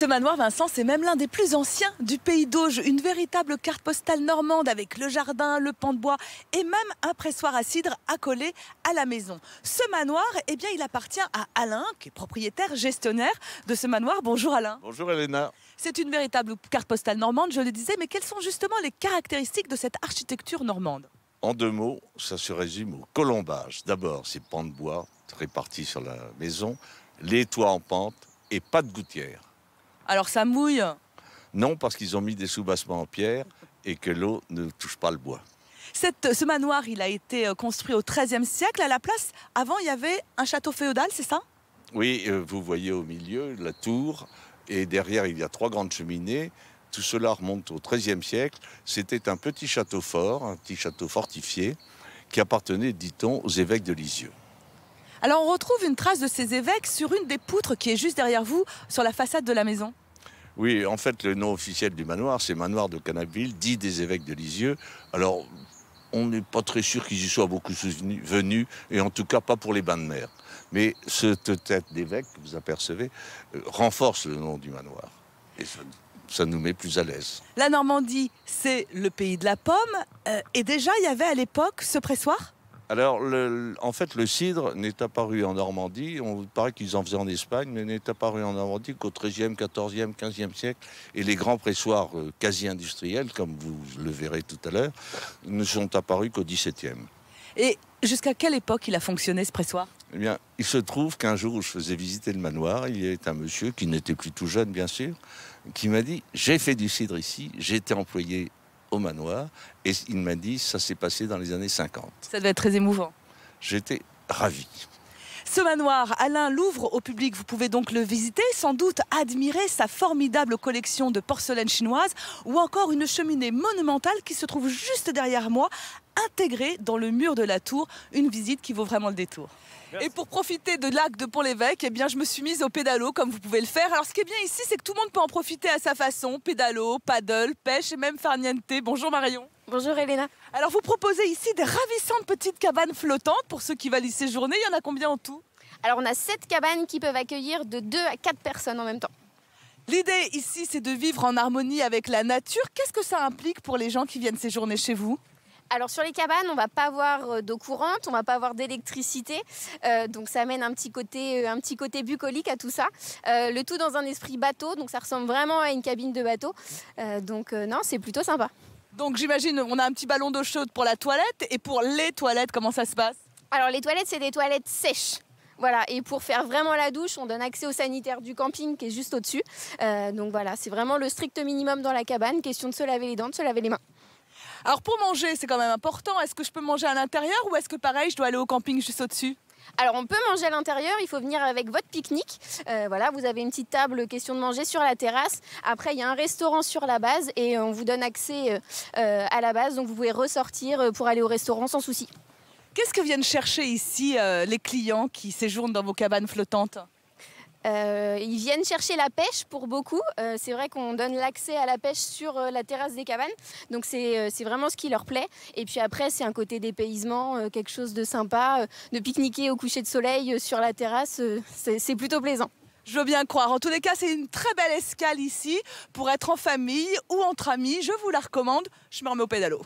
Ce manoir, Vincent, c'est même l'un des plus anciens du pays d'Auge. Une véritable carte postale normande avec le jardin, le pan de bois et même un pressoir à cidre accolé à la maison. Ce manoir, eh bien, il appartient à Alain, qui est propriétaire, gestionnaire de ce manoir. Bonjour Alain. Bonjour Elena. C'est une véritable carte postale normande, je le disais, mais quelles sont justement les caractéristiques de cette architecture normande? En deux mots, ça se résume au colombage. D'abord, ces pans de bois répartis sur la maison, les toits en pente et pas de gouttière. Alors ça mouille? Non, parce qu'ils ont mis des soubassements en pierre et que l'eau ne touche pas le bois. Ce manoir, il a été construit au XIIIe siècle. À la place, avant, il y avait un château féodal, c'est ça? Oui, vous voyez au milieu la tour et derrière, il y a trois grandes cheminées. Tout cela remonte au XIIIe siècle. C'était un petit château fort, un petit château fortifié qui appartenait, dit-on, aux évêques de Lisieux. Alors on retrouve une trace de ces évêques sur une des poutres qui est juste derrière vous, sur la façade de la maison. Oui, en fait, le nom officiel du manoir, c'est Manoir de Canapville, dit des évêques de Lisieux. Alors, on n'est pas très sûr qu'ils y soient beaucoup venus, et en tout cas pas pour les bains de mer. Mais cette tête d'évêque que vous apercevez renforce le nom du manoir. Et ça nous met plus à l'aise. La Normandie, c'est le pays de la pomme. Et déjà, il y avait à l'époque ce pressoir? Alors, en fait, le cidre n'est apparu en Normandie. On paraît qu'ils en faisaient en Espagne, mais n'est apparu en Normandie qu'au XIIIe, XIVe, XVe siècle. Et les grands pressoirs quasi-industriels, comme vous le verrez tout à l'heure, ne sont apparus qu'au XVIIe. Et jusqu'à quelle époque il a fonctionné ce pressoir? Eh bien, il se trouve qu'un jour où je faisais visiter le manoir, il y avait un monsieur qui n'était plus tout jeune, bien sûr, qui m'a dit « J'ai fait du cidre ici, j'ai été employé au manoir ». Et il m'a dit « Ça s'est passé dans les années 50 ». Ça devait être très émouvant. J'étais ravi. Ce manoir, Alain l'ouvre au public, vous pouvez donc le visiter, sans doute admirer sa formidable collection de porcelaine chinoise ou encore une cheminée monumentale qui se trouve juste derrière moi, intégrée dans le mur de la tour, une visite qui vaut vraiment le détour. Merci. Et pour profiter de lac de Pont-l'Évêque, eh bien, je me suis mise au pédalo comme vous pouvez le faire. Alors ce qui est bien ici, c'est que tout le monde peut en profiter à sa façon, pédalo, paddle, pêche et même farniente. Bonjour Marion. Bonjour Elena. Alors vous proposez ici des ravissantes petites cabanes flottantes pour ceux qui veulent y séjourner. Il y en a combien en tout? Alors on a 7 cabanes qui peuvent accueillir de 2 à 4 personnes en même temps. L'idée ici, c'est de vivre en harmonie avec la nature. Qu'est-ce que ça implique pour les gens qui viennent séjourner chez vous? Alors sur les cabanes, on va pas avoir d'eau courante, on va pas avoir d'électricité, donc ça amène un petit côté bucolique à tout ça. Le tout dans un esprit bateau, donc ça ressemble vraiment à une cabine de bateau. Non, c'est plutôt sympa. Donc j'imagine on a un petit ballon d'eau chaude pour la toilette, et pour les toilettes, comment ça se passe? Alors les toilettes, c'est des toilettes sèches. Voilà, et pour faire vraiment la douche, on donne accès au sanitaire du camping qui est juste au-dessus. Donc voilà, c'est vraiment le strict minimum dans la cabane, question de se laver les dents, de se laver les mains. Alors pour manger, c'est quand même important. Est-ce que je peux manger à l'intérieur ou est-ce que pareil, je dois aller au camping juste au-dessus? Alors on peut manger à l'intérieur, il faut venir avec votre pique-nique. Voilà, vous avez une petite table, question de manger sur la terrasse. Après, il y a un restaurant sur la base et on vous donne accès à la base. Donc vous pouvez ressortir pour aller au restaurant sans souci. Qu'est-ce que viennent chercher ici les clients qui séjournent dans vos cabanes flottantes? Ils viennent chercher la pêche pour beaucoup. C'est vrai qu'on donne l'accès à la pêche sur la terrasse des cabanes. Donc c'est vraiment ce qui leur plaît. Et puis après, c'est un côté dépaysement, quelque chose de sympa. De pique-niquer au coucher de soleil sur la terrasse, c'est plutôt plaisant. Je veux bien croire. En tous les cas, c'est une très belle escale ici pour être en famille ou entre amis. Je vous la recommande. Je me remets au pédalo.